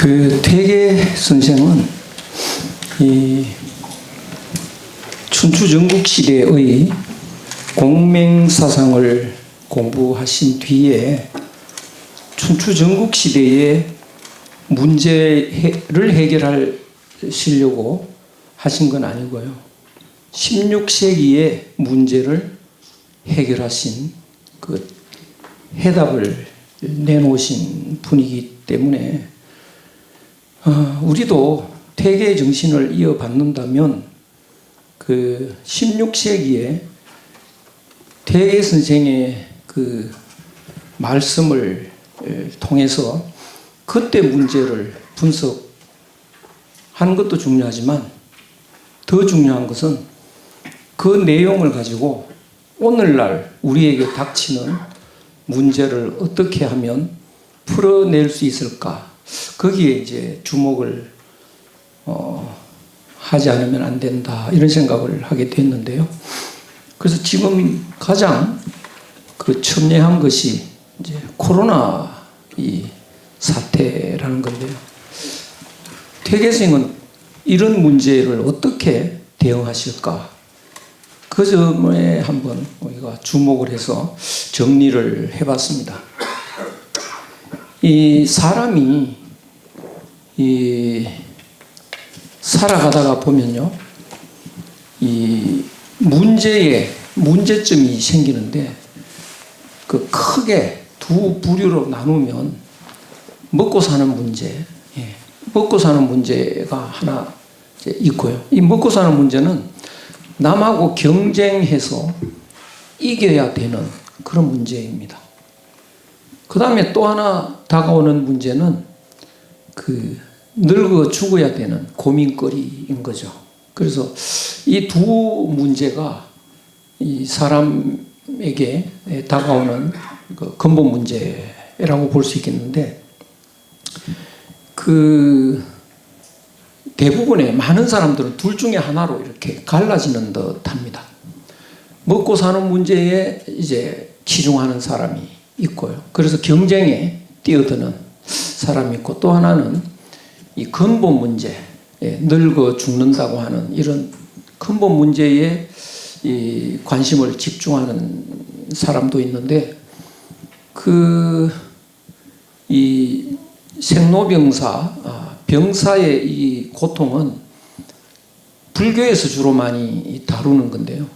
그 퇴계 선생은 이 춘추전국 시대의 공맹사상을 공부하신 뒤에 춘추전국 시대의 문제를 해결하시려고 하신 건 아니고요. 16세기의 문제를 해결하신 그 해답을 내놓으신 분이기 때문에 우리도 퇴계 정신을 이어받는다면 그 16세기에 퇴계 선생의 그 말씀을 통해서 그때 문제를 분석하는 것도 중요하지만 더 중요한 것은 그 내용을 가지고 오늘날 우리에게 닥치는 문제를 어떻게 하면 풀어낼 수 있을까, 거기에 이제 주목을 하지 않으면 안 된다, 이런 생각을 하게 됐는데요. 그래서 지금 가장 그 첨예한 것이 이제 코로나 이 사태라는 건데요. 퇴계 선생은 이런 문제를 어떻게 대응하실까, 그 점에 한번 우리가 주목을 해서 정리를 해봤습니다. 이 사람이 살아가다가 보면요, 이 문제점이 생기는데 그 크게 두 부류로 나누면 먹고 사는 문제, 먹고 사는 문제가 하나 있고요. 이 먹고 사는 문제는 남하고 경쟁해서 이겨야 되는 그런 문제입니다. 그 다음에 또 하나 다가오는 문제는 그 늙어 죽어야 되는 고민거리인 거죠. 그래서 이 두 문제가 이 사람에게 다가오는 그 근본 문제라고 볼 수 있겠는데, 그 대부분의 많은 사람들은 둘 중에 하나로 이렇게 갈라지는 듯 합니다. 먹고 사는 문제에 이제 치중하는 사람이 있고요. 그래서 경쟁에 뛰어드는 사람이 있고, 또 하나는 이 근본 문제, 늙어 죽는다고 하는 이런 근본 문제에 이 관심을 집중하는 사람도 있는데, 이 생로병사, 병사의 이 고통은 불교에서 주로 많이 다루는 건데요.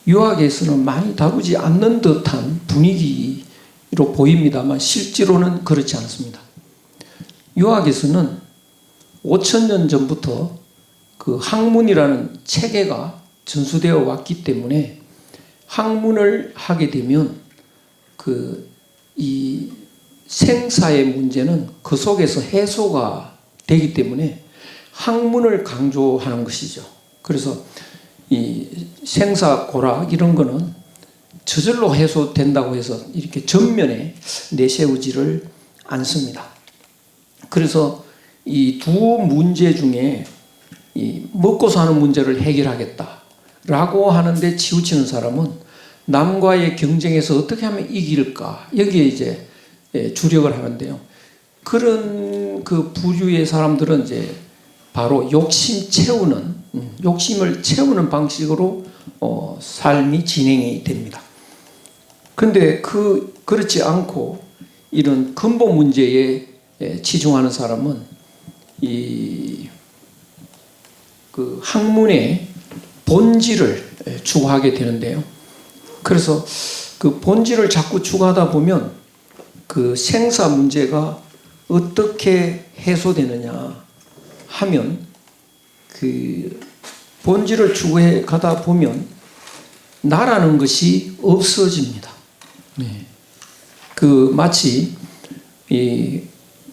유학에서는 많이 다루지 않는 듯한 분위기로 보입니다만 실제로는 그렇지 않습니다. 유학에서는 5000년 전부터 그 학문이라는 체계가 전수되어 왔기 때문에 학문을 하게 되면 이 생사의 문제는 그 속에서 해소가 되기 때문에 학문을 강조하는 것이죠. 그래서 이 생사고락 이런 거는 저절로 해소된다고 해서 이렇게 전면에 내세우지를 않습니다. 그래서 이 두 문제 중에 이 먹고 사는 문제를 해결하겠다라고 하는데 치우치는 사람은 남과의 경쟁에서 어떻게 하면 이길까, 여기에 이제 주력을 하는데요. 그런 그 부류의 사람들은 이제 바로 욕심을 채우는 방식으로 삶이 진행이 됩니다. 그런데 그렇지 않고 이런 근본 문제에 치중하는 사람은 그 학문의 본질을 추구하게 되는데요. 그래서 그 본질을 자꾸 추구하다 보면 그 생사 문제가 어떻게 해소되느냐 하면, 그 본질을 추구해 가다 보면 나라는 것이 없어집니다. 그 마치 이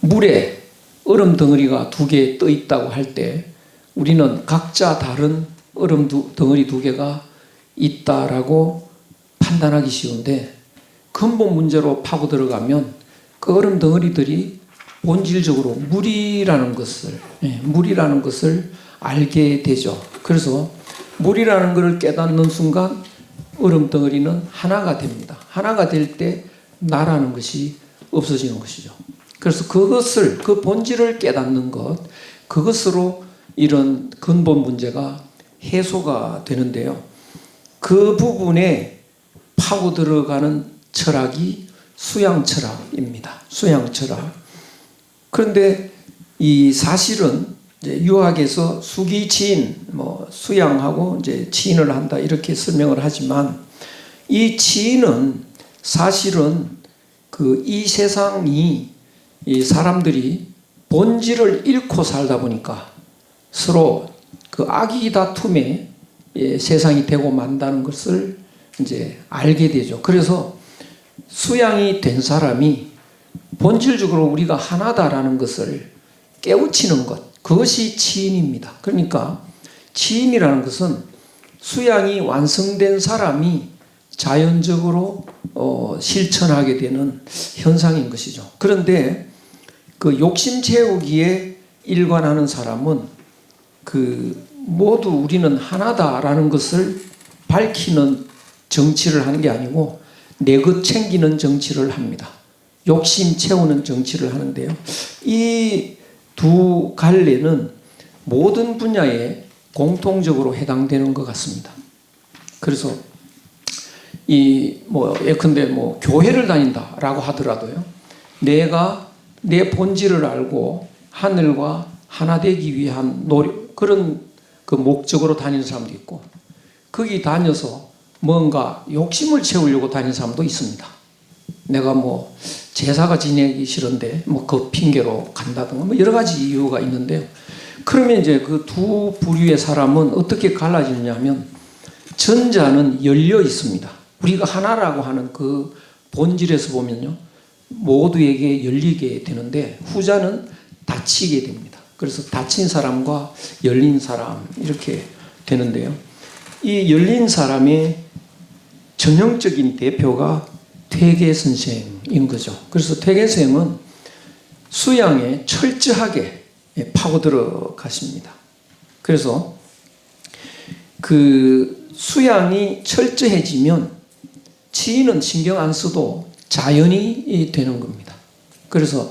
물에 얼음 덩어리가 두 개 떠 있다고 할 때 우리는 각자 다른 얼음 덩어리 두 개가 있다라고 판단하기 쉬운데, 근본 문제로 파고 들어가면 그 얼음 덩어리들이 본질적으로 물이라는 것을 알게 되죠. 그래서 물이라는 것을 깨닫는 순간 얼음 덩어리는 하나가 됩니다. 하나가 될 때 나라는 것이 없어지는 것이죠. 그래서 그것을, 그 본질을 깨닫는 것, 그것으로 이런 근본 문제가 해소가 되는데요. 그 부분에 파고 들어가는 철학이 수양 철학입니다. 수양 철학. 그런데 이 사실은 이제 유학에서 수기치인, 수양하고 이제 치인을 한다 이렇게 설명을 하지만 이 치인은 사실은 이 세상이 이 사람들이 본질을 잃고 살다 보니까 서로 그 악의 다툼에 세상이 되고 만다는 것을 이제 알게 되죠. 그래서 수양이 된 사람이 본질적으로 우리가 하나다라는 것을 깨우치는 것, 그것이 치인입니다. 그러니까 치인이라는 것은 수양이 완성된 사람이 자연적으로 실천하게 되는 현상인 것이죠. 그런데 그 욕심 채우기에 일관하는 사람은 모두 우리는 하나다라는 것을 밝히는 정치를 하는 게 아니고 내 것 챙기는 정치를 합니다. 욕심 채우는 정치를 하는데요. 이 두 갈래는 모든 분야에 공통적으로 해당되는 것 같습니다. 그래서 예컨대 교회를 다닌다라고 하더라도요. 내가 내 본질을 알고 하늘과 하나 되기 위한 노력, 그런 그 목적으로 다니는 사람도 있고, 거기 다녀서 뭔가 욕심을 채우려고 다니는 사람도 있습니다. 내가 제사가 지내기 싫은데 그 핑계로 간다든가 여러 가지 이유가 있는데요. 그러면 이제 그 두 부류의 사람은 어떻게 갈라지느냐 하면, 전자는 열려 있습니다. 우리가 하나라고 하는 그 본질에서 보면요, 모두에게 열리게 되는데 후자는 닫히게 됩니다. 그래서 닫힌 사람과 열린 사람 이렇게 되는데요. 이 열린 사람의 전형적인 대표가 퇴계 선생인 거죠. 그래서 퇴계 선생은 수양에 철저하게 파고 들어가십니다. 그래서 그 수양이 철저해지면 치인은 신경 안 써도 자연이 되는 겁니다. 그래서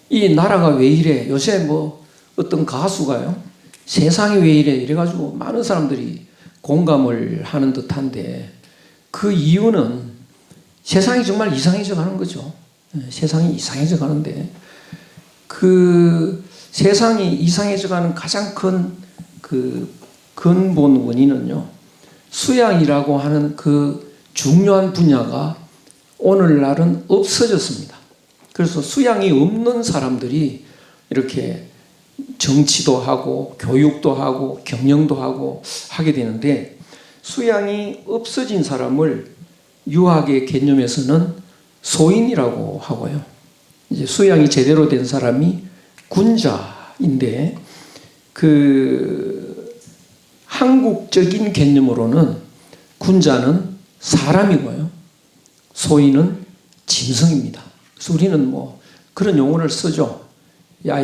이 나라가 왜 이래? 요새 어떤 가수가요, 세상이 왜 이래? 이래가지고 많은 사람들이 공감을 하는 듯한데, 그 이유는 세상이 정말 이상해져 가는 거죠. 세상이 이상해져 가는데, 그 세상이 이상해져 가는 가장 큰 그 근본 원인은요, 수양이라고 하는 그 중요한 분야가 오늘날은 없어졌습니다. 그래서 수양이 없는 사람들이 이렇게 정치도 하고 교육도 하고 경영도 하고 하게 되는데, 수양이 없어진 사람을 유학의 개념에서는 소인이라고 하고요. 이제 수양이 제대로 된 사람이 군자인데, 그 한국적인 개념으로는 군자는 사람이고요, 소인은 짐승입니다. 그래서 우리는 그런 용어를 쓰죠. 야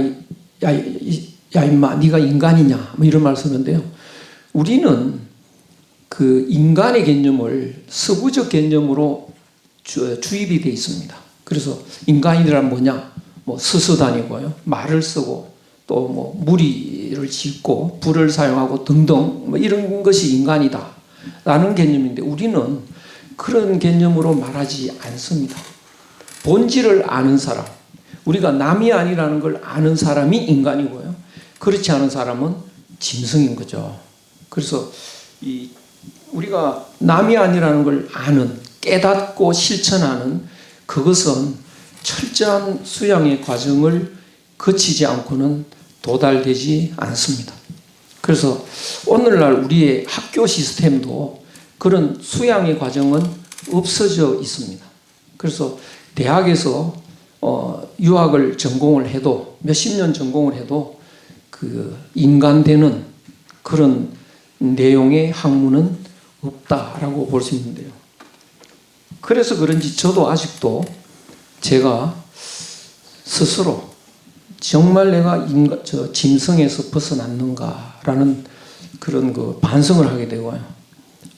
임마, 네가 인간이냐, 이런 말 쓰는데요. 우리는 그 인간의 개념을 서구적 개념으로 주입이 되어 있습니다. 그래서 인간이란 뭐냐? 스스 다니고요, 말을 쓰고, 또 무리를 짓고 불을 사용하고 등등 이런 것이 인간이다 라는 개념인데, 우리는 그런 개념으로 말하지 않습니다. 본질을 아는 사람, 우리가 남이 아니라는 걸 아는 사람이 인간이고요, 그렇지 않은 사람은 짐승인 거죠. 그래서 우리가 남이 아니라는 걸 아는, 깨닫고 실천하는 그것은 철저한 수양의 과정을 거치지 않고는 도달되지 않습니다. 그래서 오늘날 우리의 학교 시스템도 그런 수양의 과정은 없어져 있습니다. 그래서 대학에서 유학을 전공을 해도, 몇십 년 전공을 해도 그 인간되는 그런 내용의 학문은 없다라고 볼 수 있는데요. 그래서 그런지 저도 아직도 제가 스스로 정말 내가 짐승에서 벗어났는가라는 그런 반성을 하게 되고요,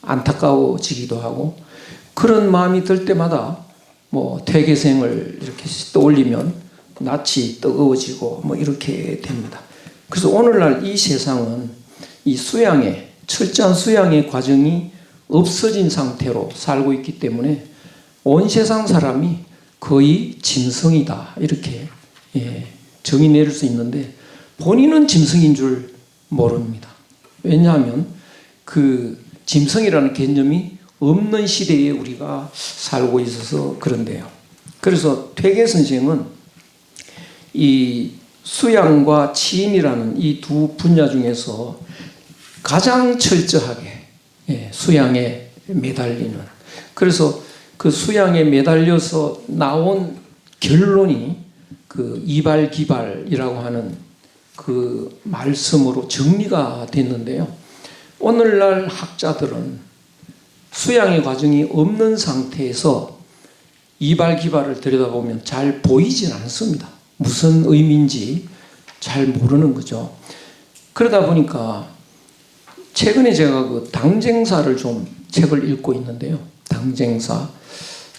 안타까워지기도 하고, 그런 마음이 들 때마다 퇴계생을 이렇게 떠올리면 낯이 뜨거워지고 뭐 이렇게 됩니다. 그래서 오늘날 이 세상은 이 철저한 수양의 과정이 없어진 상태로 살고 있기 때문에 온 세상 사람이 거의 짐승이다 이렇게 정의 내릴 수 있는데 본인은 짐승인 줄 모릅니다. 왜냐하면 그 짐승이라는 개념이 없는 시대에 우리가 살고 있어서 그런데요. 그래서 퇴계 선생은 이 수양과 치인이라는 이 두 분야 중에서 가장 철저하게 수양에 매달리는, 그래서 그 수양에 매달려서 나온 결론이 그 이발기발이라고 하는 그 말씀으로 정리가 됐는데요. 오늘날 학자들은 수양의 과정이 없는 상태에서 이발기발을 들여다보면 잘 보이진 않습니다. 무슨 의미인지 잘 모르는 거죠. 그러다 보니까 최근에 제가 그 당쟁사를 좀 책을 읽고 있는데요. 당쟁사.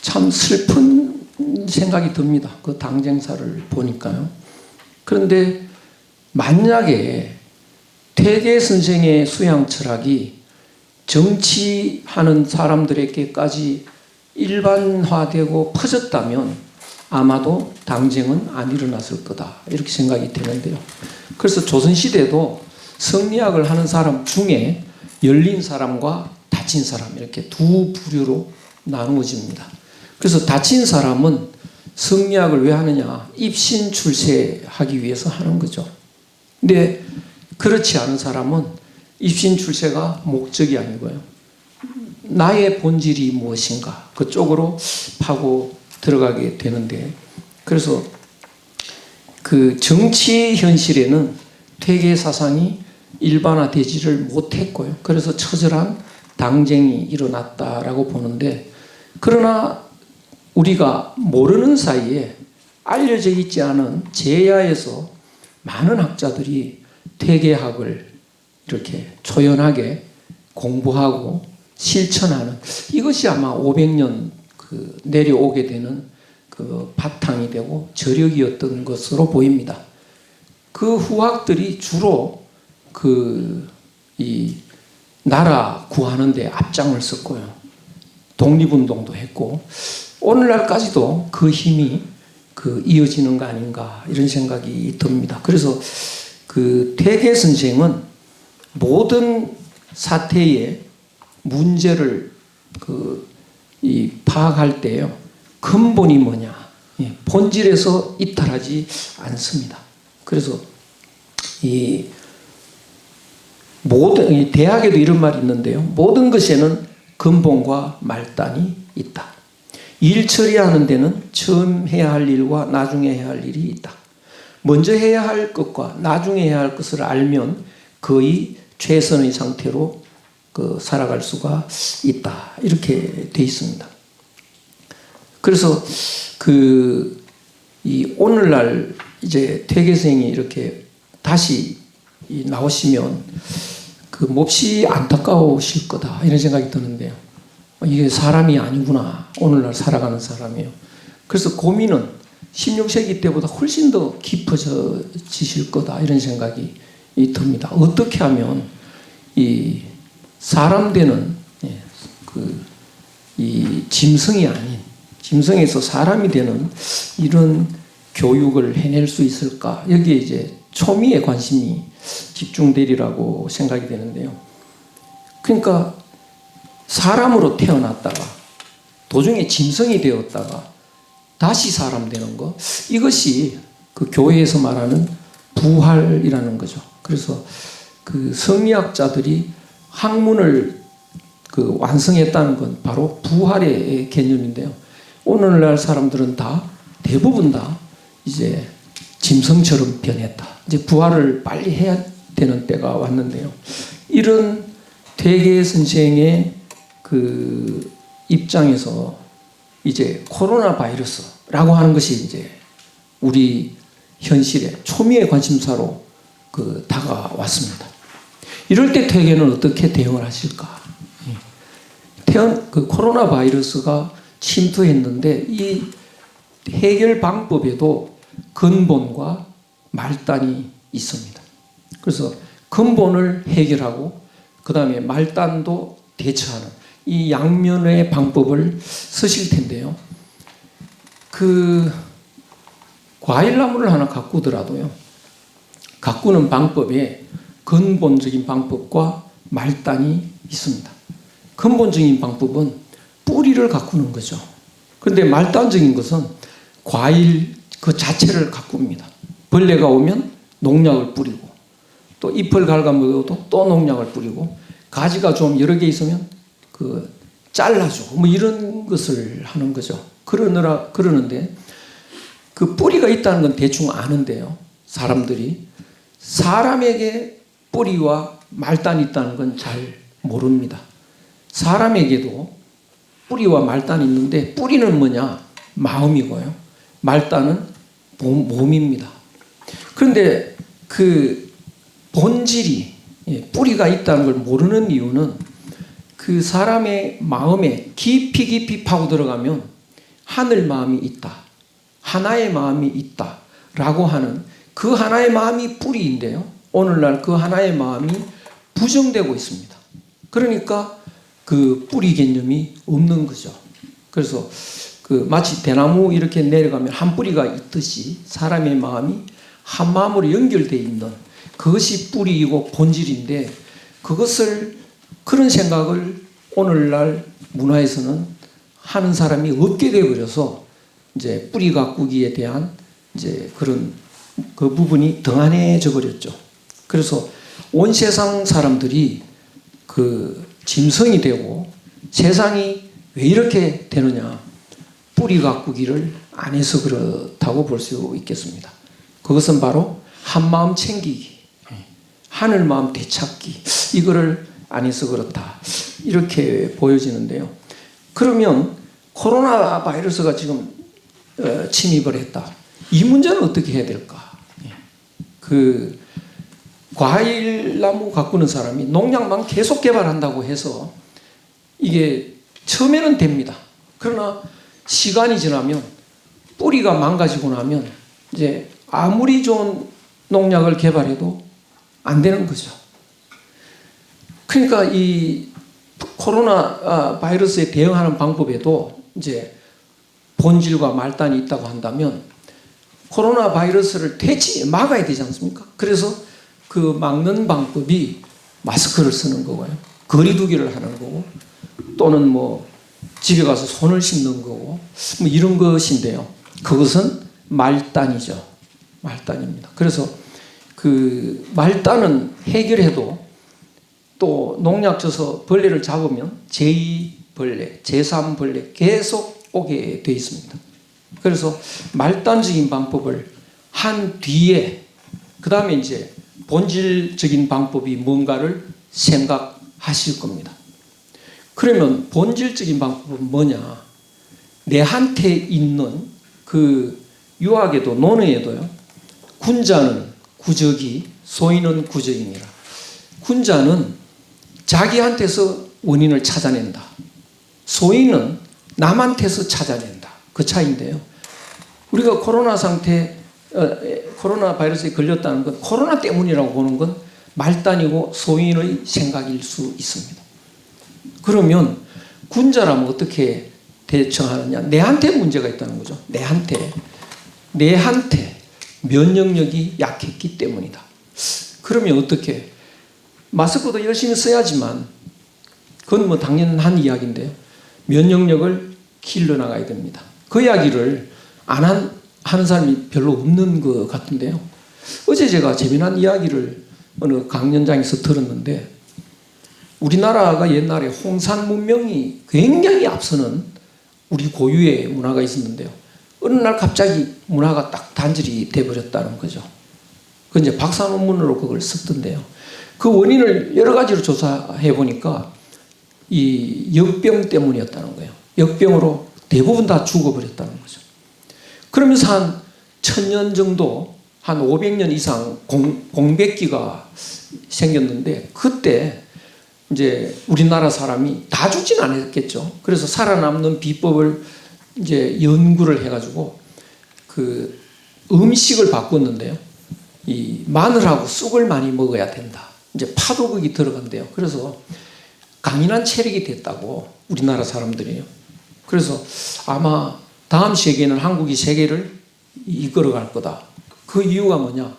참 슬픈 생각이 듭니다. 그 당쟁사를 보니까요. 그런데 만약에 퇴계 선생의 수양 철학이 정치하는 사람들에게까지 일반화되고 퍼졌다면 아마도 당쟁은 안 일어났을 거다 이렇게 생각이 되는데요. 그래서 조선시대도 성리학을 하는 사람 중에 열린 사람과 닫힌 사람 이렇게 두 부류로 나누어집니다. 그래서 닫힌 사람은 성리학을 왜 하느냐, 입신 출세하기 위해서 하는 거죠. 근데 그렇지 않은 사람은 입신 출세가 목적이 아니고요, 나의 본질이 무엇인가 그쪽으로 파고 들어가게 되는데, 그래서 그 정치 현실에는 퇴계 사상이 일반화되지를 못했고요. 그래서 처절한 당쟁이 일어났다라고 보는데, 그러나 우리가 모르는 사이에 알려져 있지 않은 제야에서 많은 학자들이 퇴계학을 이렇게 초연하게 공부하고 실천하는, 이것이 아마 500년 그 내려오게 되는 그 바탕이 되고 저력이었던 것으로 보입니다. 그 후학들이 주로 이 나라 구하는 데 앞장을 섰고요. 독립운동도 했고 오늘날까지도 그 힘이 이어지는 거 아닌가 이런 생각이 듭니다. 그래서 그 퇴계 선생은 모든 사태의 문제를 파악할 때요, 근본이 뭐냐, 본질에서 이탈하지 않습니다. 그래서 이 대학에도 이런 말이 있는데요. 모든 것에는 근본과 말단이 있다. 일 처리하는 데는 처음 해야 할 일과 나중에 해야 할 일이 있다. 먼저 해야 할 것과 나중에 해야 할 것을 알면 거의 최선의 상태로 살아갈 수가 있다. 이렇게 돼 있습니다. 그래서 이 오늘날 이제 퇴계생이 이렇게 다시 나오시면 몹시 안타까우실 거다 이런 생각이 드는데요. 이게 사람이 아니구나, 오늘날 살아가는 사람이요. 그래서 고민은 16세기 때보다 훨씬 더 깊어지실 거다 이런 생각이 듭니다. 어떻게 하면 이 사람 되는 이 짐승이 아닌, 짐승에서 사람이 되는 이런 교육을 해낼 수 있을까? 여기에 이제 초미의 관심이 집중되리라고 생각이 되는데요. 그러니까 사람으로 태어났다가 도중에 짐승이 되었다가 다시 사람 되는 거, 이것이 그 교회에서 말하는 부활이라는 거죠. 그래서 그 성리학자들이 학문을 완성했다는 건 바로 부활의 개념인데요. 오늘날 사람들은 대부분 다 이제 짐승처럼 변했다. 이제 부활을 빨리 해야 되는 때가 왔는데요. 이런 퇴계 선생의 그 입장에서 이제 코로나 바이러스라고 하는 것이 이제 우리 현실의 초미의 관심사로 다가왔습니다. 이럴 때 퇴계는 어떻게 대응을 하실까? 코로나 바이러스가 침투했는데 이 해결 방법에도 근본과 말단이 있습니다. 그래서 근본을 해결하고 그 다음에 말단도 대처하는 이 양면의 방법을 쓰실 텐데요. 그 과일나무를 하나 가꾸더라도요. 가꾸는 방법에 근본적인 방법과 말단이 있습니다. 근본적인 방법은 뿌리를 가꾸는 거죠. 그런데 말단적인 것은 과일 그 자체를 가꿉니다. 벌레가 오면 농약을 뿌리고 또 잎을 갉아먹어도 또 농약을 뿌리고 가지가 좀 여러 개 있으면 그 잘라주고 뭐 이런 것을 하는 거죠. 그러는데 그 뿌리가 있다는 건 대충 아는데요. 사람에게 뿌리와 말단이 있다는 건 잘 모릅니다. 사람에게도 뿌리와 말단이 있는데 뿌리는 뭐냐? 마음이고요. 말단은 몸입니다. 그런데 그 본질이 뿌리가 있다는 걸 모르는 이유는 그 사람의 마음에 깊이 파고 들어가면 하늘 마음이 있다. 하나의 마음이 있다. 라고 하는 그 하나의 마음이 뿌리인데요. 오늘날 그 하나의 마음이 부정되고 있습니다. 그러니까 그 뿌리 개념이 없는 거죠. 그래서 그 마치 대나무 이렇게 내려가면 한 뿌리가 있듯이 사람의 마음이 한 마음으로 연결되어 있는 그것이 뿌리이고 본질인데 그런 생각을 오늘날 문화에서는 하는 사람이 없게 되어버려서 이제 뿌리 가꾸기에 대한 이제 그런 그 부분이 등한해져 버렸죠. 그래서 온 세상 사람들이 그 짐승이 되고 세상이 왜 이렇게 되느냐? 뿌리 가꾸기를 안 해서 그렇다고 볼 수 있겠습니다. 그것은 바로 한 마음 챙기기, 하늘 마음 되찾기, 이거를 안 해서 그렇다. 이렇게 보여지는데요. 그러면 코로나 바이러스가 지금 침입을 했다. 이 문제는 어떻게 해야 될까? 그 과일나무 가꾸는 사람이 농약만 계속 개발한다고 해서 이게 처음에는 됩니다. 그러나 시간이 지나면 뿌리가 망가지고 나면 이제 아무리 좋은 농약을 개발해도 안 되는 거죠. 그러니까 이 코로나 바이러스에 대응하는 방법에도 이제 본질과 말단이 있다고 한다면 코로나 바이러스를 막아야 되지 않습니까? 그래서 그 막는 방법이 마스크를 쓰는 거고요. 거리 두기를 하는 거고 또는 뭐 집에 가서 손을 씻는 거고 뭐 이런 것인데요. 그것은 말단이죠. 말단입니다. 그래서 그 말단은 해결해도 또 농약 줘서 벌레를 잡으면 제2벌레, 제3벌레 계속 오게 돼 있습니다. 그래서 말단적인 방법을 한 뒤에 그 다음에 이제 본질적인 방법이 뭔가를 생각하실 겁니다. 그러면 본질적인 방법은 뭐냐? 내한테 있는 그 유학에도 논어에도요. 군자는 구적이 소인은 구적이니라. 군자는 자기한테서 원인을 찾아낸다. 소인은 남한테서 찾아낸다. 그 차이인데요. 우리가 코로나 바이러스에 걸렸다는 건 코로나 때문이라고 보는 건 말단이고 소인의 생각일 수 있습니다. 그러면 군자라면 어떻게 대처하느냐? 내한테 문제가 있다는 거죠. 내한테 면역력이 약했기 때문이다. 그러면 어떻게? 마스크도 열심히 써야지만 그건 뭐 당연한 이야기인데요. 면역력을 길러나가야 됩니다. 그 이야기를 안 하는 사람이 별로 없는 것 같은데요. 어제 제가 재미난 이야기를 어느 강연장에서 들었는데 우리나라가 옛날에 홍산 문명이 굉장히 앞서는 우리 고유의 문화가 있었는데요. 어느 날 갑자기 문화가 딱 단절이 돼버렸다는 거죠. 그 이제 박사 논문으로 그걸 썼던데요. 그 원인을 여러 가지로 조사해 보니까 이 역병 때문이었다는 거예요. 역병으로 대부분 다 죽어버렸다는 거죠. 그러면서 한 1000년 정도, 한 500년 이상 공백기가 생겼는데 그때 이제 우리나라 사람이 다 죽진 않았겠죠. 그래서 살아남는 비법을 이제 연구를 해가지고 그 음식을 바꿨는데요. 이 마늘하고 쑥을 많이 먹어야 된다. 이제 파도 거기 들어간대요. 그래서 강인한 체력이 됐다고 우리나라 사람들이요. 그래서 아마 다음 세계는 한국이 세계를 이끌어갈 거다. 그 이유가 뭐냐?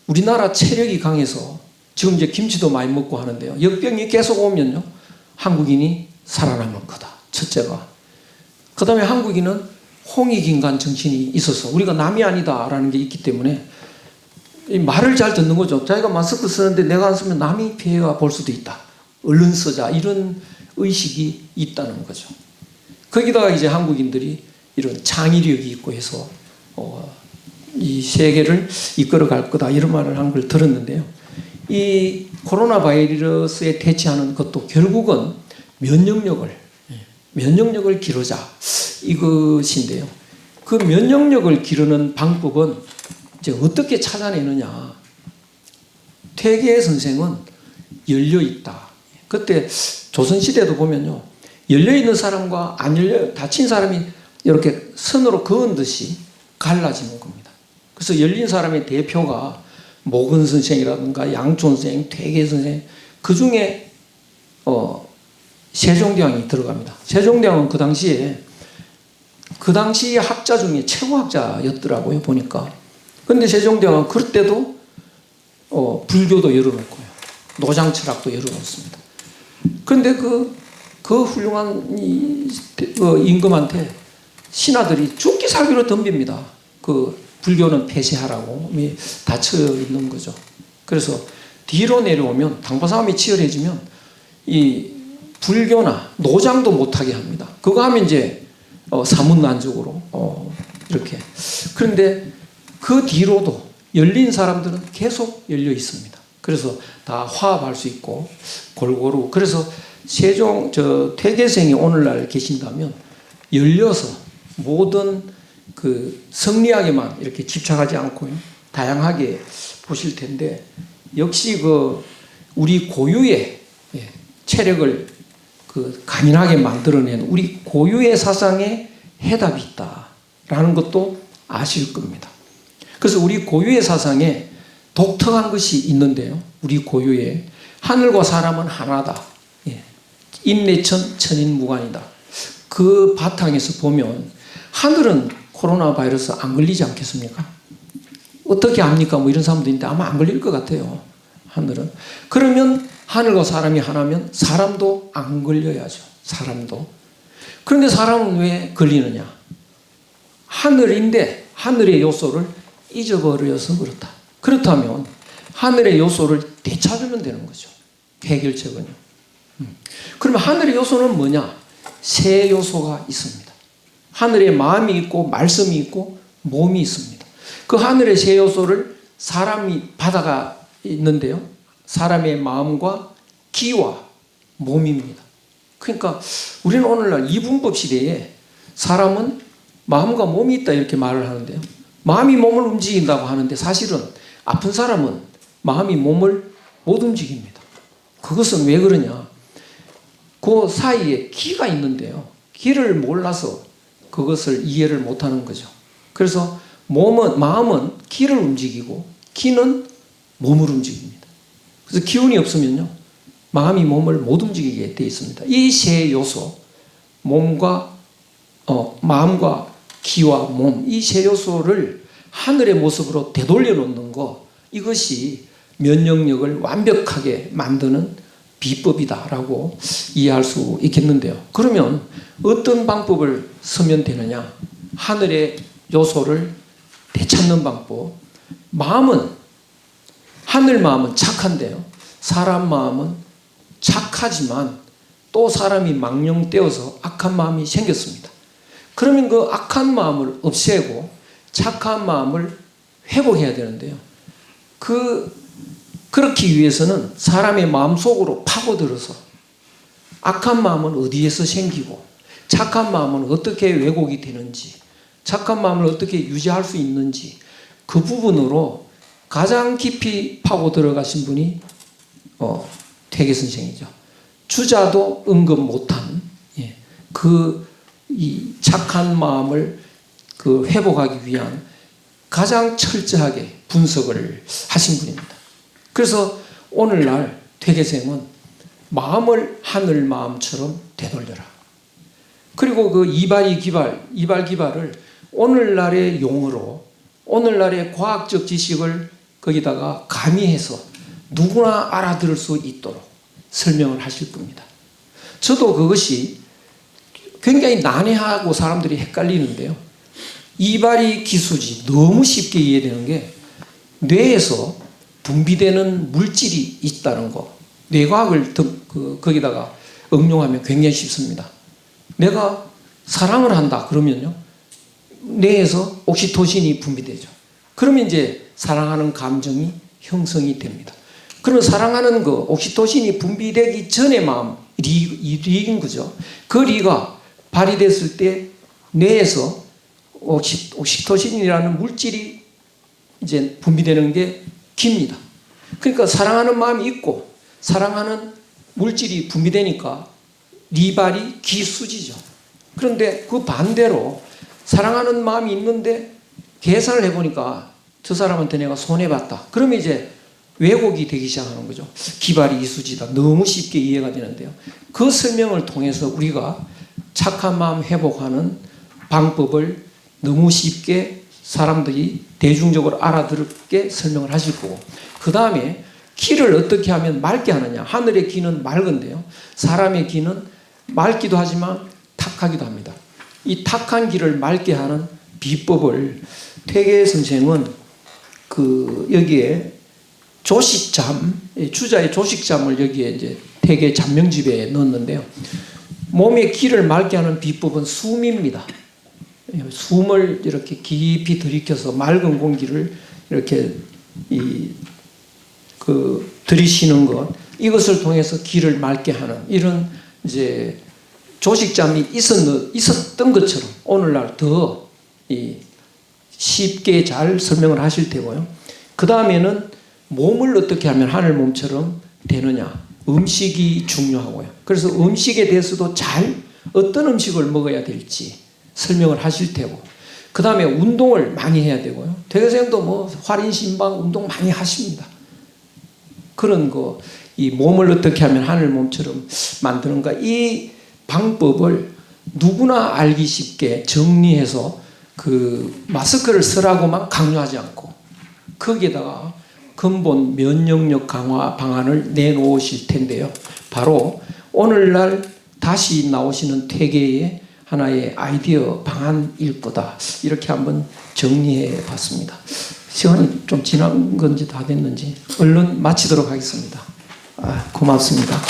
우리나라 체력이 강해서 지금 이제 김치도 많이 먹고 하는데요. 역병이 계속 오면요, 한국인이 살아남을 거다. 첫째가. 그 다음에 한국인은 홍익인간 정신이 있어서 우리가 남이 아니다라는 게 있기 때문에 말을 잘 듣는 거죠. 자기가 마스크 쓰는데 내가 안 쓰면 남이 피해가 볼 수도 있다. 얼른 쓰자. 이런 의식이 있다는 거죠. 거기다가 이제 한국인들이 이런 창의력이 있고 해서 이 세계를 이끌어 갈 거다. 이런 말을 한 걸 들었는데요. 이 코로나 바이러스에 대처하는 것도 결국은 면역력을 기르자. 이것인데요. 그 면역력을 기르는 방법은 이제 어떻게 찾아내느냐. 퇴계 선생은 열려있다. 그때 조선시대도 보면요, 열려있는 사람과 안 열려 다친 사람이 이렇게 선으로 그은 듯이 갈라지는 겁니다. 그래서 열린 사람의 대표가 모근 선생이라든가 양촌 선생, 퇴계 선생, 그 중에 세종대왕이 들어갑니다. 세종대왕은 그 당시 학자 중에 최고 학자였더라고요, 보니까. 근데 세종대왕은 그때도 불교도 열어놓고요, 노장 철학도 열어놓습니다. 그런데 그 훌륭한 임금한테 신하들이 죽기 살기로 덤빕니다. 그 불교는 폐쇄하라고 닫혀 있는 거죠. 그래서 뒤로 내려오면 당파싸움이 치열해지면 이 불교나 노장도 못하게 합니다. 그거 하면 이제 사문난적으로 이렇게. 그런데 그 뒤로도 열린 사람들은 계속 열려 있습니다. 그래서 다 화합할 수 있고 골고루. 그래서 퇴계생이 오늘날 계신다면 열려서 모든 그 성리학에만 이렇게 집착하지 않고요, 다양하게 보실 텐데, 역시 우리 고유의 체력을 강인하게 만들어낸 우리 고유의 사상에 해답이 있다라는 것도 아실 겁니다. 그래서 우리 고유의 사상에 독특한 것이 있는데요. 우리 고유의 하늘과 사람은 하나다. 인내천 천인무관이다. 그 바탕에서 보면 하늘은 코로나 바이러스 안 걸리지 않겠습니까? 어떻게 합니까? 뭐 이런 사람도 있는데 아마 안 걸릴 것 같아요. 하늘은. 그러면 하늘과 사람이 하나면 사람도 안 걸려야죠. 사람도. 그런데 사람은 왜 걸리느냐? 하늘인데 하늘의 요소를 잊어버려서 그렇다. 그렇다면 하늘의 요소를 되찾으면 되는 거죠. 해결책은요. 그러면 하늘의 요소는 뭐냐? 세 요소가 있습니다. 하늘에 마음이 있고 말씀이 있고 몸이 있습니다. 그 하늘의 세 요소를 사람이 받아가 있는데요. 사람의 마음과 기와 몸입니다. 그러니까 우리는 오늘날 이분법 시대에 사람은 마음과 몸이 있다 이렇게 말을 하는데요. 마음이 몸을 움직인다고 하는데 사실은 아픈 사람은 마음이 몸을 못 움직입니다. 그것은 왜 그러냐? 그 사이에 기가 있는데요. 기를 몰라서 그것을 이해를 못하는 거죠. 그래서 마음은 기를 움직이고 기는 몸을 움직입니다. 그래서 기운이 없으면요, 마음이 몸을 못 움직이게 되어 있습니다. 이 세 요소, 마음과 기와 몸, 이 세 요소를 하늘의 모습으로 되돌려 놓는 것, 이것이 면역력을 완벽하게 만드는 비법이다라고 이해할 수 있겠는데요. 그러면 어떤 방법을 쓰면 되느냐? 하늘의 요소를 되찾는 방법. 하늘 마음은 착한데요. 사람 마음은 착하지만 또 사람이 망령되어서 악한 마음이 생겼습니다. 그러면 그 악한 마음을 없애고 착한 마음을 회복해야 되는데요. 그렇기 위해서는 사람의 마음속으로 파고들어서 악한 마음은 어디에서 생기고 착한 마음은 어떻게 왜곡이 되는지, 착한 마음을 어떻게 유지할 수 있는지, 그 부분으로 가장 깊이 파고 들어가신 분이 퇴계 선생이죠. 주자도 언급 못한 이 착한 마음을 회복하기 위한 가장 철저하게 분석을 하신 분입니다. 그래서 오늘날 퇴계생은 마음을 하늘 마음처럼 되돌려라. 그리고 그 이발기발을 오늘날의 용어로 오늘날의 과학적 지식을 거기다가 가미해서 누구나 알아들을 수 있도록 설명을 하실 겁니다. 저도 그것이 굉장히 난해하고 사람들이 헷갈리는데요. 이발이 기수지 너무 쉽게 이해되는 게 뇌에서 분비되는 물질이 있다는 거. 뇌과학을 거기다가 응용하면 굉장히 쉽습니다. 내가 사랑을 한다 그러면요. 뇌에서 옥시토신이 분비되죠. 그러면 이제 사랑하는 감정이 형성이 됩니다. 그러면 사랑하는 거 옥시토신이 분비되기 전의 마음 리인 거죠. 그 리가 발휘됐을 때 뇌에서 옥시토신이라는 물질이 이제 분비되는 게 깁니다. 그러니까 사랑하는 마음이 있고 사랑하는 물질이 분비되니까 리발이 기수지죠. 그런데 그 반대로 사랑하는 마음이 있는데 계산을 해보니까 저 사람한테 내가 손해봤다. 그러면 이제 왜곡이 되기 시작하는 거죠. 기발이 이수지다. 너무 쉽게 이해가 되는데요. 그 설명을 통해서 우리가 착한 마음 회복하는 방법을 너무 쉽게 사람들이 대중적으로 알아듣게 설명을 하실 거고, 그 다음에 기를 어떻게 하면 맑게 하느냐. 하늘의 기는 맑은데요. 사람의 기는 맑기도 하지만 탁하기도 합니다. 이 탁한 기를 맑게 하는 비법을 퇴계 선생은 여기에 조식잠, 주자의 조식잠을 여기에 이제 퇴계 잠명집에 넣었는데요. 몸의 기를 맑게 하는 비법은 숨입니다. 숨을 이렇게 깊이 들이켜서 맑은 공기를 이렇게 들이쉬는 것, 이것을 통해서 기를 맑게 하는 이런 이제 조식잠이 있었던 것처럼 오늘날 더 쉽게 잘 설명을 하실 테고요. 그 다음에는 몸을 어떻게 하면 하늘 몸처럼 되느냐. 음식이 중요하고요. 그래서 음식에 대해서도 잘 어떤 음식을 먹어야 될지 설명을 하실 테고, 그 다음에 운동을 많이 해야 되고요. 퇴계생도 뭐 활인신방 운동 많이 하십니다. 그런 이 몸을 어떻게 하면 하늘 몸처럼 만드는가, 이 방법을 누구나 알기 쉽게 정리해서 마스크를 쓰라고만 강요하지 않고 거기에다가 근본 면역력 강화 방안을 내놓으실 텐데요. 바로 오늘날 다시 나오시는 퇴계의 하나의 아이디어 방안일 거다. 이렇게 한번 정리해 봤습니다. 시간이 좀 지난 건지 다 됐는지 얼른 마치도록 하겠습니다. 고맙습니다.